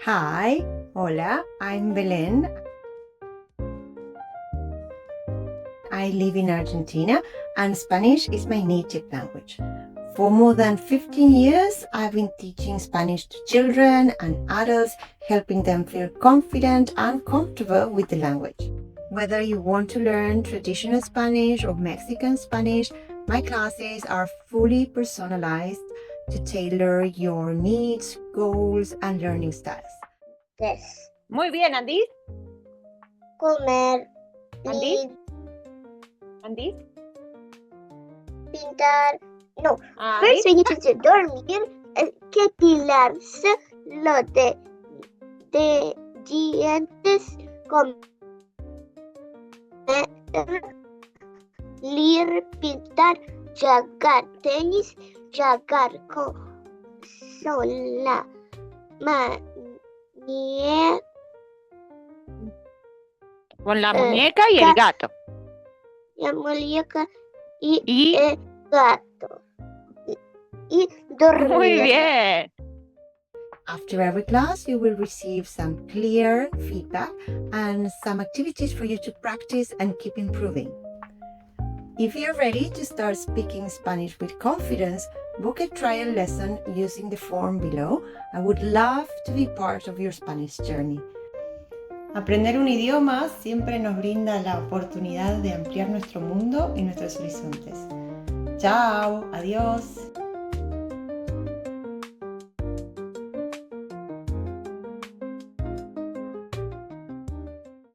Hi, hola, I'm Belen. I live in Argentina and Spanish is my native language. For more than 15 years, I've been teaching Spanish to children and adults, helping them feel confident and comfortable with the language. Whether you want to learn traditional Spanish or Mexican Spanish, my classes are fully personalized to tailor your needs, goals, and learning styles. Tres. Muy bien, Andy. Comer. Andy. Andy. Pintar. No. Andy. First we need to dormir. Cepillarse lo de dientes. Comer. Lir. Pintar. Jugar tenis. Jugar con la Con la muñeca y el gato. la muñeca y Y el gato. Y dormir. muy bien. After every class, you will receive some clear feedback and some activities for you to practice and keep improving. If you're ready to start speaking Spanish with confidence, book a trial lesson using the form below. I would love to be part of your Spanish journey. Aprender un idioma siempre nos brinda la oportunidad de ampliar nuestro mundo y nuestros horizontes. Chao, adiós.